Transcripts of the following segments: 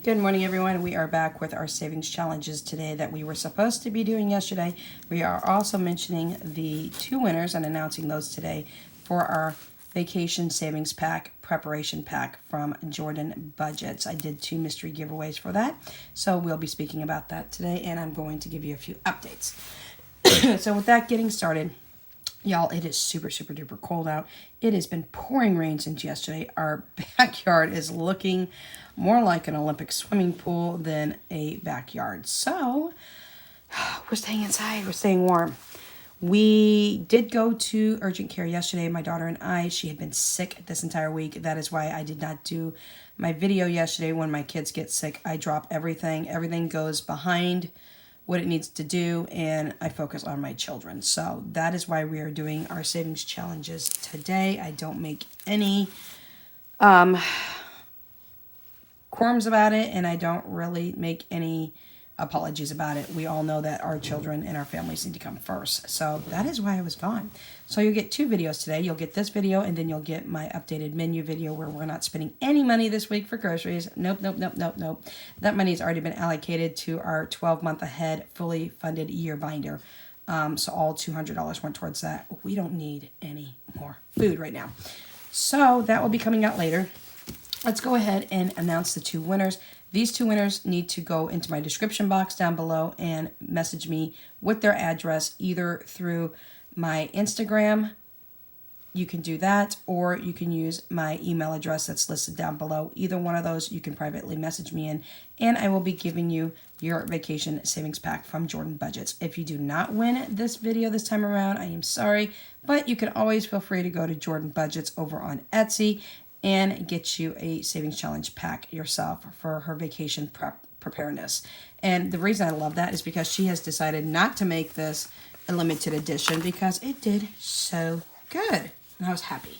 Good morning, everyone. We are back with our savings challenges today that we were supposed to be doing yesterday. We are also mentioning the two winners and announcing those today for our vacation savings pack preparation pack from Jordan Budgets. I did two mystery giveaways for that, so we'll be speaking about that today, and I'm going to give you a few updates. So with that getting started, y'all, it is super duper cold out. It has been pouring rain since yesterday. Our backyard is looking more like an Olympic swimming pool than a backyard. So we're staying inside. We're staying warm. We did go to urgent care yesterday, my daughter and I. She had been sick this entire week. That is why I did not do my video yesterday. When my kids get sick, I drop everything. Everything goes behind what it needs to do, and I focus on my children. So that is why we are doing our savings challenges today. I don't make any qualms about it, and I don't really make any apologies about it. We all know that our children and our families need to come first. So that is why I was gone. So you'll get two videos today. You'll get this video, and then you'll get my updated menu video where we're not spending any money this week for groceries. Nope. That money has already been allocated to our 12-month ahead fully funded year binder. So all $200 went towards that. We don't need any more food right now. So that will be coming out later. Let's go ahead and announce the two winners. These two winners need to go into my description box down below and message me with their address, either through my Instagram. You can do that, or you can use my email address that's listed down below. Either one of those you can privately message me in, and I will be giving you your vacation savings pack from Jordan Budgets. If you do not win this video this time around, I am sorry, but you can always feel free to go to Jordan Budgets over on Etsy and get you a savings challenge pack yourself for her vacation preparedness. And the reason I love that is because she has decided not to make this a limited edition because it did so good, and I was happy.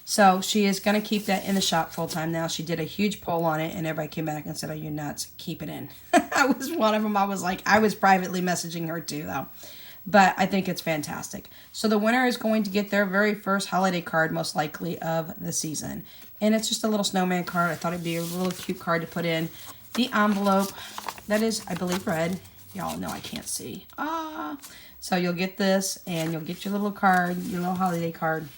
So she is going to keep that in the shop full time now. She did a huge poll on it, and everybody came back and said, "Oh, you're nuts, keep it in." I was one of them. I was privately messaging her too, though. But I think it's fantastic. So the winner is going to get their very first holiday card, most likely, of the season. And it's just a little snowman card. I thought it'd be a little cute card to put in. The envelope, that is, I believe, red. Y'all know I can't see. So you'll get this, and you'll get your little card, your little holiday card,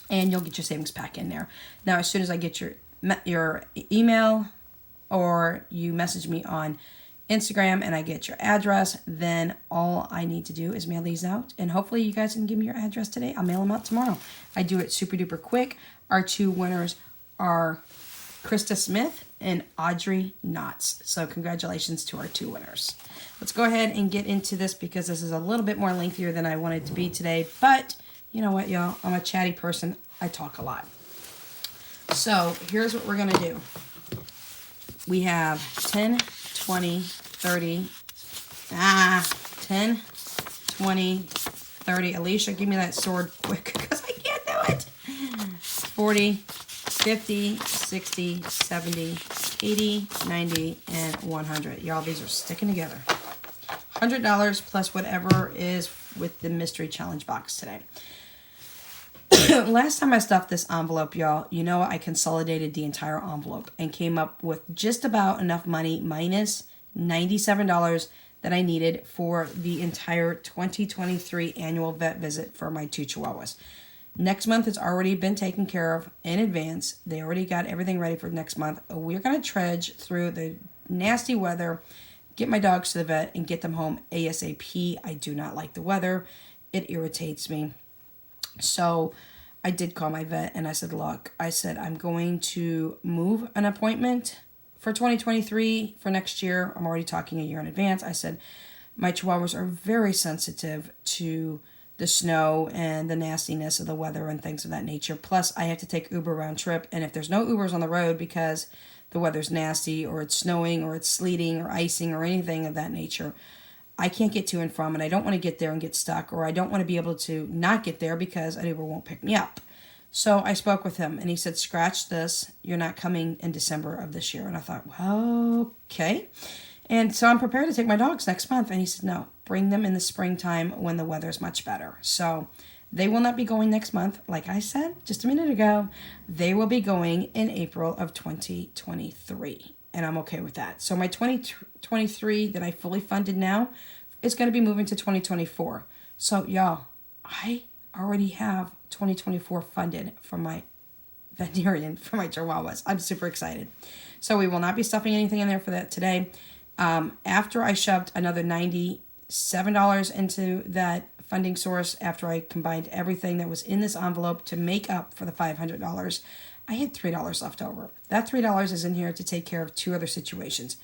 and you'll get your savings pack in there. Now, as soon as I get your email, or you message me on Instagram and I get your address, then all I need to do is mail these out, and hopefully you guys can give me your address today. I'll mail them out tomorrow. I do it super duper quick. Our two winners are Krista Smith and Audrey Knotts. So congratulations to our two winners. Let's go ahead and get into this because this is a little bit more lengthier than I wanted to be today, but you know what, y'all, I'm a chatty person. I talk a lot. So here's what we're gonna do. We have 10, 20, 30, 10, 20, 30. Alicia, give me that sword quick because I can't do it. 40, 50, 60, 70, 80, 90, and 100. Y'all, these are sticking together. $100 plus whatever is with the mystery challenge box today. Last time I stuffed this envelope, y'all, you know I consolidated the entire envelope and came up with just about enough money minus $97 that I needed for the entire 2023 annual vet visit for my two Chihuahuas. Next month has already been taken care of in advance. They already got everything ready for next month. We're going to trudge through the nasty weather, get my dogs to the vet, and get them home ASAP. I do not like the weather. It irritates me. So I did call my vet and I said, look, I'm going to move an appointment for 2023 for next year. I'm already talking a year in advance. I said, my Chihuahuas are very sensitive to the snow and the nastiness of the weather and things of that nature. Plus, I have to take Uber round trip. And if there's no Ubers on the road because the weather's nasty or it's snowing or it's sleeting or icing or anything of that nature, I can't get to and from, and I don't want to get there and get stuck, or I don't want to be able to not get there because an Uber won't pick me up. So I spoke with him, and he said, scratch this. You're not coming in December of this year. And I thought, well, okay. And so I'm prepared to take my dogs next month. And he said, no, bring them in the springtime when the weather is much better. So they will not be going next month. Like I said just a minute ago, they will be going in April of 2023. and I'm okay with that. So my 2023 that I fully funded now is going to be moving to 2024. So y'all, I already have 2024 funded for my veterinarian, for my Chihuahuas. I'm super excited. So we will not be stuffing anything in there for that today. After I shoved another $97 into that funding source, after I combined everything that was in this envelope to make up for the $500, I had $3 left over. That $3 is in here to take care of two other situations.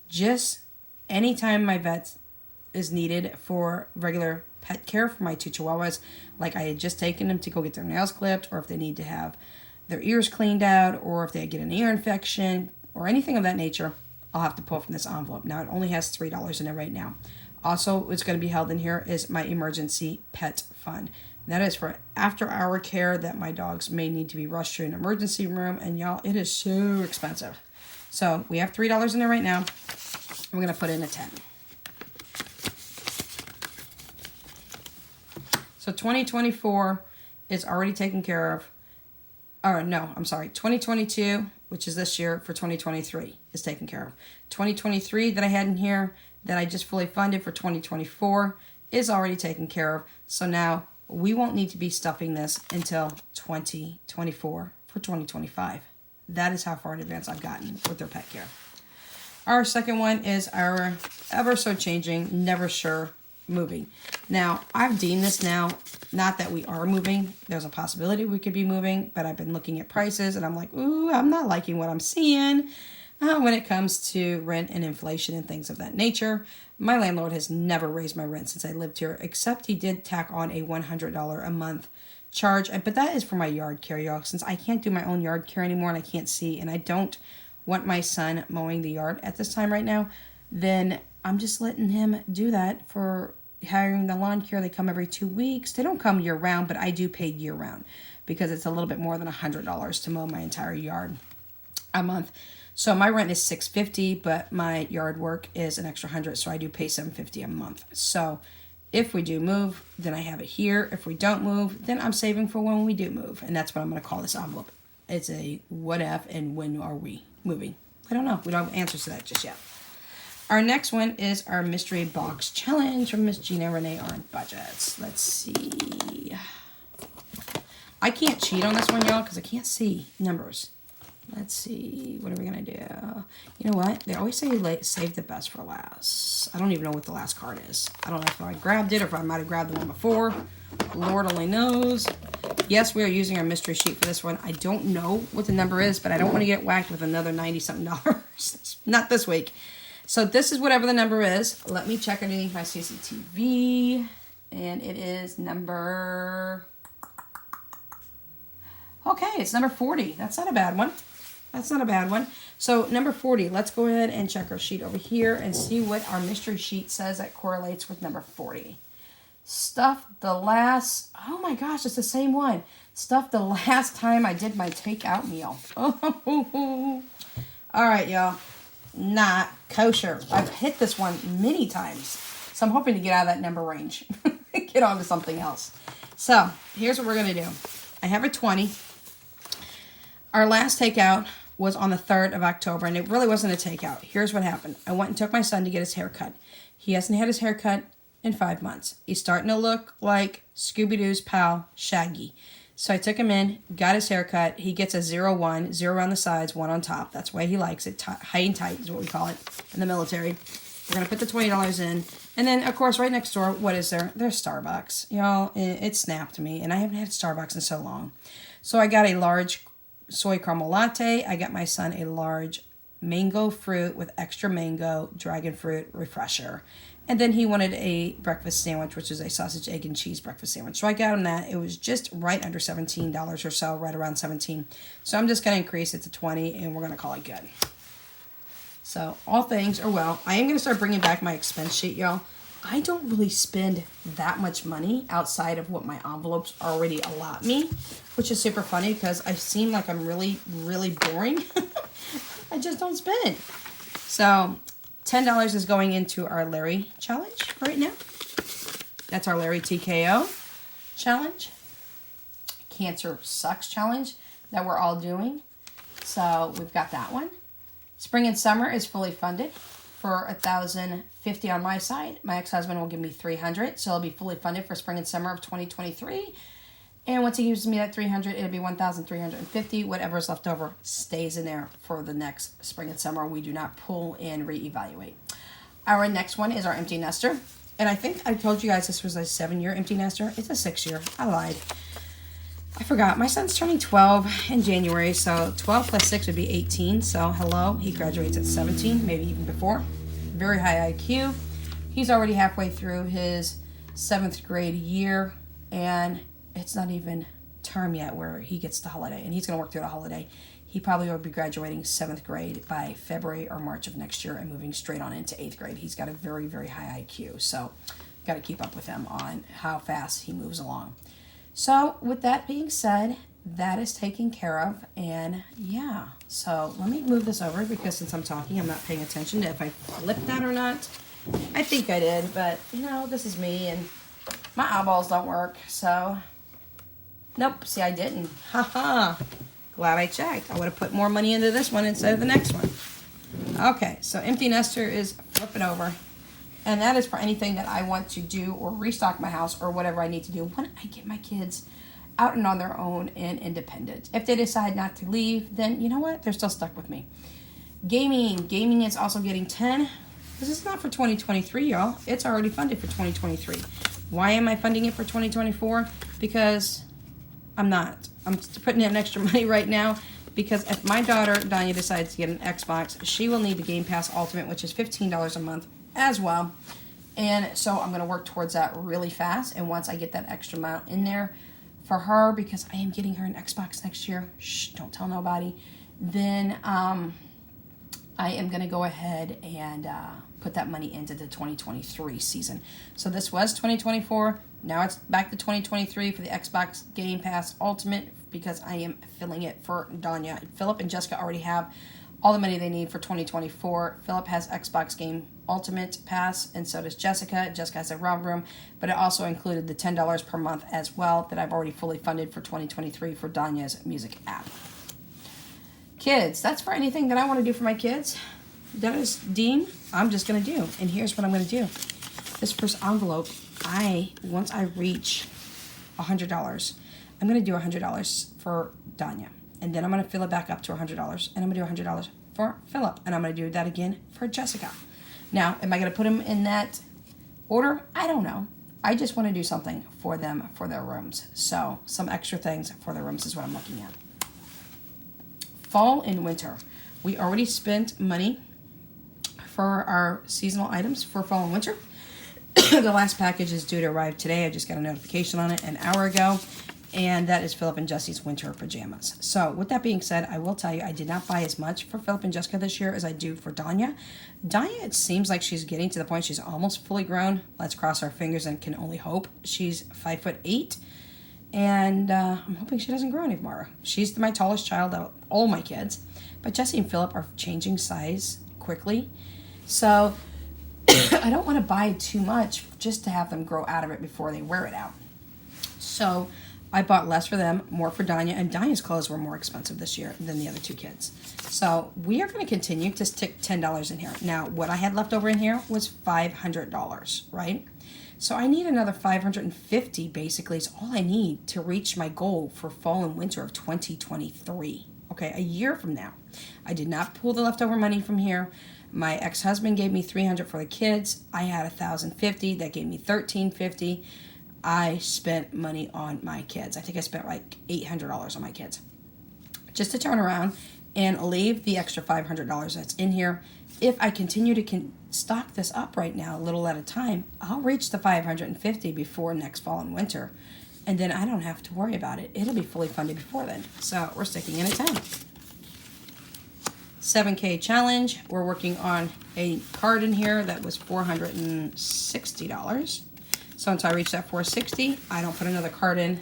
Just anytime my vet is needed for regular pet care for my two Chihuahuas, like I had just taken them to go get their nails clipped, or if they need to have their ears cleaned out, or if they get an ear infection, or anything of that nature, I'll have to pull from this envelope. Now, it only has $3 in it right now. Also, what's going to be held in here is my emergency pet fund. That is for after-hour care that my dogs may need to be rushed to an emergency room. And y'all, it is so expensive. So we have $3 in there right now. We're going to put in a 10. So 2024 is already taken care of. Or no, I'm sorry. 2022, which is this year, for 2023 is taken care of. 2023 that I had in here that I just fully funded for 2024 is already taken care of. So now we won't need to be stuffing this until 2024 for 2025. That is how far in advance I've gotten with their pet care. Our second one is our ever so changing, never sure moving. Now, I've deemed this now, not that we are moving. There's a possibility we could be moving, but I've been looking at prices and I'm like, ooh, I'm not liking what I'm seeing when it comes to rent and inflation and things of that nature. My landlord has never raised my rent since I lived here, except he did tack on a $100 a month charge. But that is for my yard care, y'all, since I can't do my own yard care anymore and I can't see, and I don't want my son mowing the yard at this time right now, then I'm just letting him do that for hiring the lawn care. They come every 2 weeks. They don't come year round, but I do pay year round because it's a little bit more than $100 to mow my entire yard a month. So my rent is $650, but my yard work is an extra $100, so I do pay $750 a month. So if we do move, then I have it here. If we don't move, then I'm saving for when we do move, and that's what I'm going to call this envelope. It's a what if and when are we moving. I don't know. We don't have answers to that just yet. Our next one is our mystery box challenge from Miss Gina Renee on budgets. Let's see. I can't cheat on this one, y'all, because I can't see numbers. Let's see. What are we going to do? You know what? They always say save the best for last. I don't even know what the last card is. I don't know if I grabbed it or if I might have grabbed the one before. Lord only knows. Yes, we are using our mystery sheet for this one. I don't know what the number is, but I don't want to get whacked with another $90-something. Not this week. So this is whatever the number is. Let me check underneath my CCTV. And it is number... Okay, it's number 40. That's not a bad one. That's not a bad one. So number 40, let's go ahead and check our sheet over here and see what our mystery sheet says that correlates with number 40. Stuff the last... Oh my gosh, it's the same one. Stuff the last time I did my takeout meal. Oh, all right, y'all. Not kosher. I've hit this one many times. So I'm hoping to get out of that number range. Get on to something else. So here's what we're going to do. I have a 20. Our last takeout was on the 3rd of October, and it really wasn't a takeout. Here's what happened. I went and took my son to get his hair cut. He hasn't had his hair cut in 5 months. He's starting to look like Scooby-Doo's pal, Shaggy. So I took him in, got his hair cut. He gets a 0-1, 0 on the sides, 1 on top. That's why he likes it. High and tight is what we call it in the military. We're going to put the $20 in. And then, of course, right next door, what is there? There's Starbucks. Y'all, it snapped me, and I haven't had Starbucks in so long. So I got a large soy caramel latte. I got my son a large mango fruit with extra mango dragon fruit refresher. And then he wanted a breakfast sandwich, which is a sausage, egg, and cheese breakfast sandwich. So I got him that. It was just right under $17 or so, right around 17. So I'm just going to increase it to 20, and we're going to call it good. So all things are well. I am going to start bringing back my expense sheet, y'all. I don't really spend that much money outside of what my envelopes already allot me, which is super funny because I seem like I'm really, really boring. I just don't spend. So $10 is going into our Larry challenge right now. That's our Larry TKO challenge. Cancer Sucks challenge that we're all doing. So we've got that one. Spring and summer is fully funded for $1,050 on my side. My ex-husband will give me $300, so it'll be fully funded for spring and summer of 2023. And once he gives me that $300, it'll be $1,350. Whatever's left over stays in there for the next spring and summer. We do not pull and reevaluate. Our next one is our empty nester. And I think I told you guys this was a 7-year empty nester. It's a 6-year. I lied. I forgot. My son's turning 12 in January, so 12 plus 6 would be 18. So hello, he graduates at 17, maybe even before. Very high IQ. He's already halfway through his 7th grade year, and it's not even term yet where he gets the holiday, and he's going to work through the holiday. He probably will be graduating 7th grade by February or March of next year and moving straight on into 8th grade. He's got a very, very high IQ, so got to keep up with him on how fast he moves along. So with that being said, that is taken care of, and yeah, so let me move this over because since I'm talking, I'm not paying attention to if I flipped that or not. I think I did, but you know, this is me, and my eyeballs don't work, so... Nope, see, I didn't. Haha. Glad I checked. I would have put more money into this one instead of the next one. Okay, so empty nester is flipping over. And that is for anything that I want to do or restock my house or whatever I need to do when I get my kids out and on their own and independent. If they decide not to leave, then you know what? They're still stuck with me. Gaming. Gaming is also getting 10. This is not for 2023, y'all. It's already funded for 2023. Why am I funding it for 2024? Because... I'm not. I'm putting in extra money right now because if my daughter, Danya, decides to get an Xbox, she will need the Game Pass Ultimate, which is $15 a month as well. And so I'm going to work towards that really fast. And once I get that extra amount in there for her, because I am getting her an Xbox next year, shh, don't tell nobody, then I am going to go ahead and put that money into the 2023 season. So this was 2024. Now it's back to 2023 for the Xbox Game Pass Ultimate because I am filling it for Danya. Philip and Jessica already have all the money they need for 2024. Philip has Xbox Game Ultimate Pass, and so does Jessica. Jessica has a ROM room, but it also included the $10 per month as well that I've already fully funded for 2023 for Danya's music app. Kids, that's for anything that I want to do for my kids. That is Dean, I'm just going to do. And here's what I'm going to do. This first envelope, once I reach $100, I'm going to do $100 for Danya. And then I'm going to fill it back up to $100. And I'm going to do $100 for Philip. And I'm going to do that again for Jessica. Now, am I going to put them in that order? I don't know. I just want to do something for them for their rooms. So, some extra things for their rooms is what I'm looking at. Fall and winter. We already spent money for our seasonal items for fall and winter. The last package is due to arrive today. I just got a notification on it an hour ago. And that is Philip and Jesse's winter pajamas. So with that being said, I will tell you I did not buy as much for Philip and Jessica this year as I do for Danya. Danya, it seems like she's getting to the point she's almost fully grown. Let's cross our fingers and can only hope. She's 5'8", and I'm hoping she doesn't grow anymore. She's my tallest child out of all my kids. But Jesse and Philip are changing size quickly. So I don't want to buy too much just to have them grow out of it before they wear it out. So I bought less for them, more for Danya, and Danya's clothes were more expensive this year than the other two kids. So we are going to continue to stick $10 in here. Now, what I had left over in here was $500, right? So I need another $550 basically is all I need to reach my goal for fall and winter of 2023. Okay, a year from now. I did not pull the leftover money from here. My ex-husband gave me $300 for the kids. I had $1,050. That gave me $1,350. I spent money on my kids. I think I spent like $800 on my kids. Just to turn around and leave the extra $500 that's in here. If I continue to stock this up right now, a little at a time, I'll reach the $550 before next fall and winter. And then I don't have to worry about it. It'll be fully funded before then. So we're sticking in at 10. 7K challenge. We're working on a card in here that was $460. So until I reach that $460, I don't put another card in.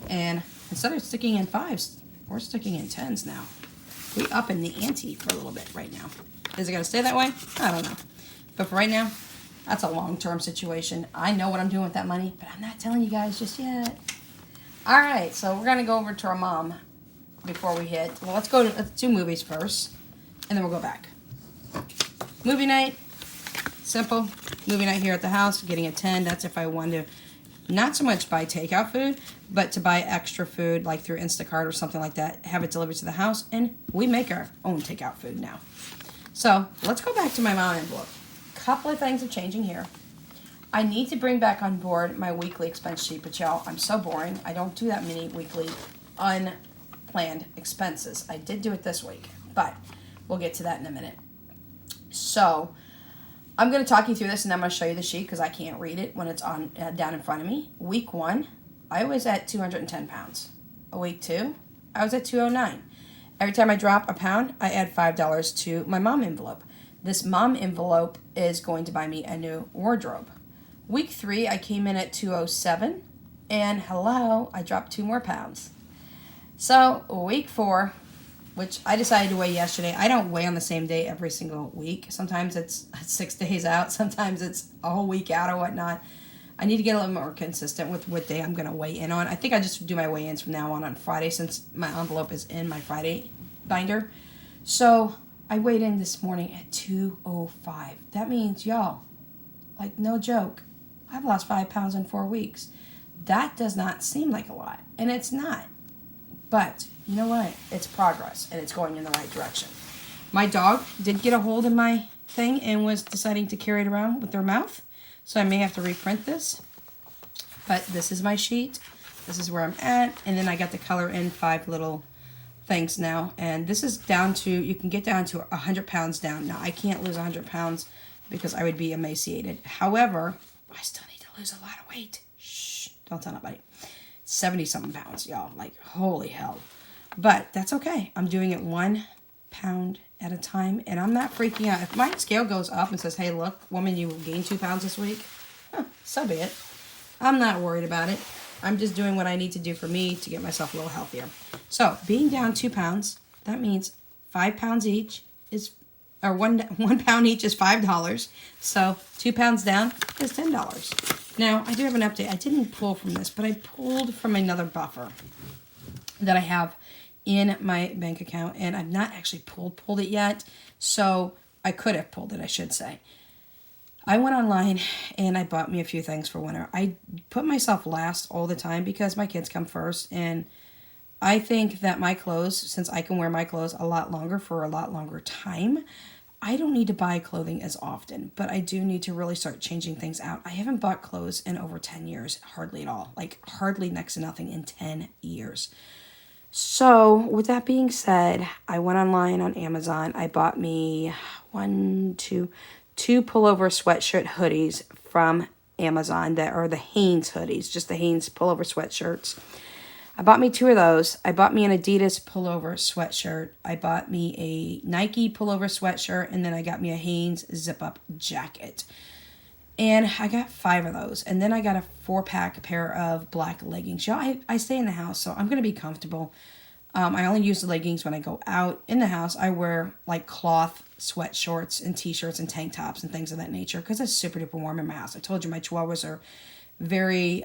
And instead of sticking in 5s, we're sticking in 10s now. We up in the ante for a little bit right now. Is it going to stay that way? I don't know. But for right now, that's a long-term situation. I know what I'm doing with that money, but I'm not telling you guys just yet. All right, so we're going to go over to our mom before we hit. Well, let's do movies first, and then we'll go back. Movie night, simple. Movie night here at the house, getting a 10. That's if I wanted to not so much buy takeout food, but to buy extra food like through Instacart or something like that, have it delivered to the house, and we make our own takeout food now. So let's go back to my mom envelope. Couple of things are changing here. I need to bring back on board my weekly expense sheet, but y'all, I'm so boring. I don't do that many weekly unplanned expenses. I did do it this week, but we'll get to that in a minute. So I'm going to talk you through this, and I'm going to show you the sheet because I can't read it when it's on down in front of me. Week 1, I was at 210 pounds. Week 2, I was at 209. Every time I drop a pound, I add $5 to my mom envelope. This mom envelope is going to buy me a new wardrobe. Week 3, I came in at 207, and hello, I dropped 2 more pounds. So week 4, which I decided to weigh yesterday. I don't weigh on the same day every single week. Sometimes it's 6 days out. Sometimes it's a whole week out or whatnot. I need to get a little more consistent with what day I'm going to weigh in on. I think I just do my weigh-ins from now on Friday since my envelope is in my Friday binder. So I weighed in this morning at 205. That means, y'all, like no joke, I've lost 5 pounds in 4 weeks. That does not seem like a lot, and it's not. But you know what? It's progress, and it's going in the right direction. My dog did get a hold of my thing and was deciding to carry it around with their mouth, so I may have to reprint this. But this is my sheet. This is where I'm at, and then I got to color in 5 little things now, and this is down to, you can get down to 100 pounds down. Now, I can't lose 100 pounds because I would be emaciated. However, I still need to lose a lot of weight. Shh, don't tell nobody. 70-something pounds, y'all. Like, holy hell. But that's okay. I'm doing it 1 pound at a time, and I'm not freaking out. If my scale goes up and says, hey, look, woman, you gained 2 pounds this week, so be it. I'm not worried about it. I'm just doing what I need to do for me to get myself a little healthier. So, being down 2 pounds, that means 5 pounds each is, or one pound each is $5. So 2 pounds down is $10. Now, I do have an update. I didn't pull from this, but I pulled from another buffer that I have in my bank account, and I've not actually pulled it yet. So I could have pulled it, I should say. I went online and I bought me a few things for winter. I put myself last all the time because my kids come first, and I think that my clothes, since I can wear my clothes a lot longer for a lot longer time, I don't need to buy clothing as often, but I do need to really start changing things out. I haven't bought clothes in over 10 years, hardly at all, like hardly next to nothing in 10 years. So with that being said, I went online on Amazon. I bought me two pullover sweatshirt hoodies from Amazon that are the Hanes hoodies, just the Hanes pullover sweatshirts. I bought me 2 of those. I bought me an Adidas pullover sweatshirt. I bought me a Nike pullover sweatshirt, and then I got me a Hanes zip-up jacket. And I got 5 of those. And then I got a 4-pack pair of black leggings. Y'all, I stay in the house, so I'm going to be comfortable. I only use the leggings when I go out. In the house, I wear like cloth sweat shorts and t-shirts and tank tops and things of that nature because it's super duper warm in my house. I told you my chihuahuas are very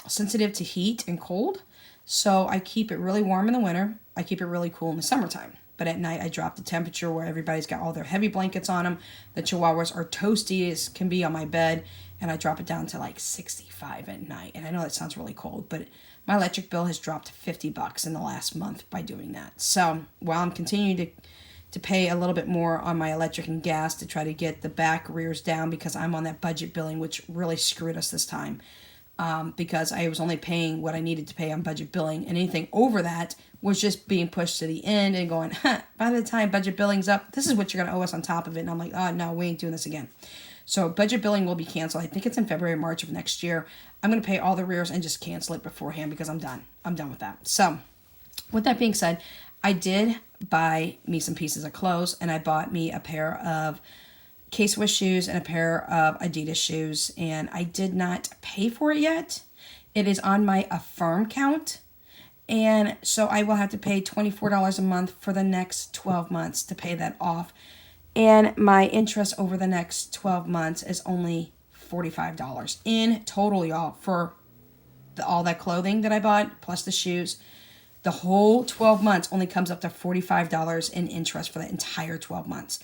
sensitive to heat and cold. So I keep it really warm in the winter. I keep it really cool in the summertime. But at night, I drop the temperature where everybody's got all their heavy blankets on them. The chihuahuas are toasty as can be on my bed. And I drop it down to like 65 at night. And I know that sounds really cold, but my electric bill has dropped $50 in the last month by doing that. So while I'm continuing to pay a little bit more on my electric and gas to try to get the back rears down because I'm on that budget billing, which really screwed us this time. Because I was only paying what I needed to pay on budget billing, and anything over that was just being pushed to the end and going, by the time budget billing's up, this is what you're going to owe us on top of it. And I'm like, oh, no, we ain't doing this again. So budget billing will be canceled. I think it's in February or March of next year. I'm going to pay all the rears and just cancel it beforehand because I'm done. I'm done with that. So with that being said, I did buy me some pieces of clothes, and I bought me a pair of K-Swiss shoes and a pair of Adidas shoes, and I did not pay for it yet. It is on my Affirm count, and so I will have to pay $24 a month for the next 12 months to pay that off, and my interest over the next 12 months is only $45 in total, y'all, for all that clothing that I bought, plus the shoes. The whole 12 months only comes up to $45 in interest for the entire 12 months.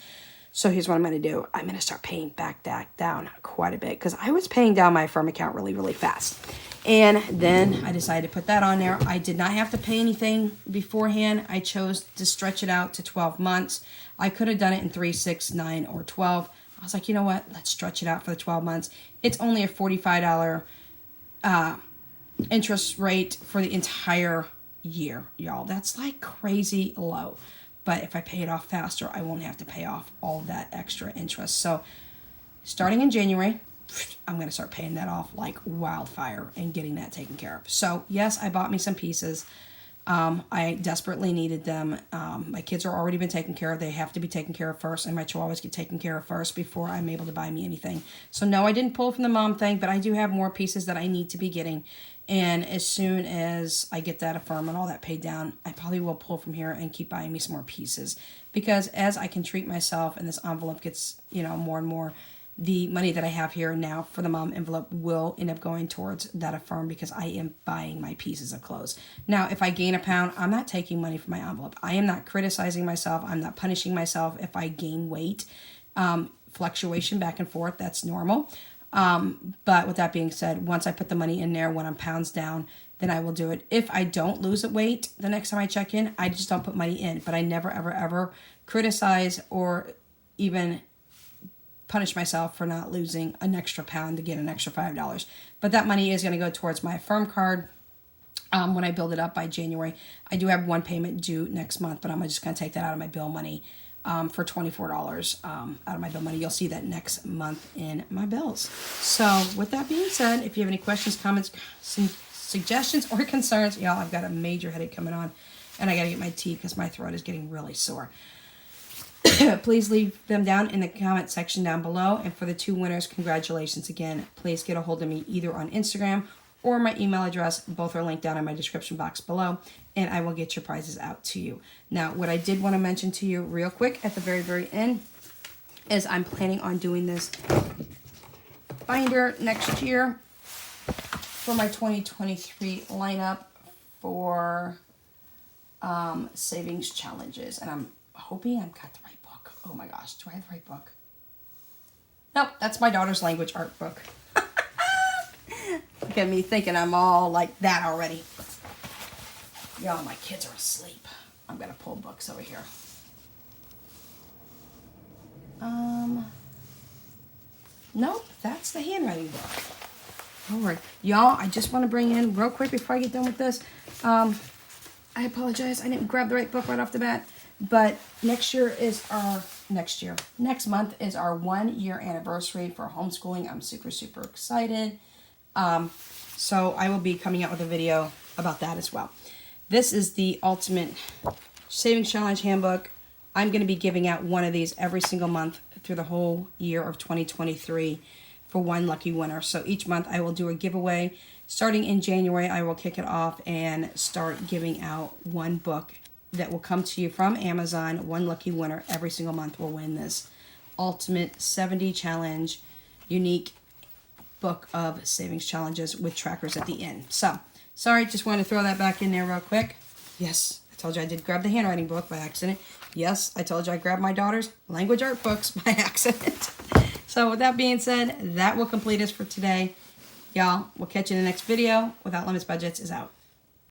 So here's what I'm going to do. I'm going to start paying back that down quite a bit because I was paying down my Affirm account really, really fast. And then I decided to put that on there. I did not have to pay anything beforehand. I chose to stretch it out to 12 months. I could have done it in 3, 6, 9, or 12. I was like, you know what? Let's stretch it out for the 12 months. It's only a $45 interest rate for the entire year, y'all. That's like crazy low. But if I pay it off faster, I won't have to pay off all that extra interest. So starting in January, I'm going to start paying that off like wildfire and getting that taken care of. So yes, I bought me some pieces. I desperately needed them. My kids are already been taken care of. They have to be taken care of first, and my chihuahuas get taken care of first before I'm able to buy me anything. So no, I didn't pull from the mom thing, but I do have more pieces that I need to be getting. And as soon as I get that Affirm and all that paid down, I probably will pull from here and keep buying me some more pieces. Because as I can treat myself and this envelope gets, more and more, the money that I have here now for the mom envelope will end up going towards that Affirm because I am buying my pieces of clothes. Now, if I gain a pound, I'm not taking money from my envelope. I am not criticizing myself. I'm not punishing myself if I gain weight. Fluctuation back and forth, that's normal. But with that being said, once I put the money in there, when I'm pounds down, then I will do it. If I don't lose a weight the next time I check in, I just don't put money in. But I never, ever, ever criticize or even punish myself for not losing an extra pound to get an extra $5. But that money is going to go towards my Affirm card when I build it up by January. I do have one payment due next month, but I'm just going to take that out of my bill money. For $24 out of my bill money. You'll see that next month in my bills. So with that being said, if you have any questions, comments, suggestions, or concerns, y'all, I've got a major headache coming on, and I got to get my tea because my throat is getting really sore. Please leave them down in the comment section down below. And for the 2 winners, congratulations again. Please get a hold of me either on Instagram or my email address. Both are linked down in my description box below, and I will get your prizes out to you. Now, what I did want to mention to you real quick at the very, very end is I'm planning on doing this binder next year for my 2023 lineup for savings challenges. And I'm hoping I've got the right book. Oh my gosh, do I have the right book? Nope, that's my daughter's language art book. Look at me thinking I'm all like that already. Y'all, my kids are asleep. I'm going to pull books over here. Nope, that's the handwriting book. All right. Y'all, I just want to bring in real quick before I get done with this. I apologize. I didn't grab the right book right off the bat. But next month is our 1-year anniversary for homeschooling. I'm super, super excited. So I will be coming out with a video about that as well. This is the Ultimate Savings Challenge Handbook. I'm going to be giving out one of these every single month through the whole year of 2023 for one lucky winner. So each month I will do a giveaway. Starting in January, I will kick it off and start giving out one book that will come to you from Amazon. One lucky winner every single month will win this Ultimate 70 Challenge unique book of savings challenges with trackers at the end. So, sorry, just wanted to throw that back in there real quick. Yes, I told you I did grab the handwriting book by accident. Yes, I told you I grabbed my daughter's language art books by accident. So with that being said, that will complete us for today. Y'all, we'll catch you in the next video. Without Limits Budgets is out.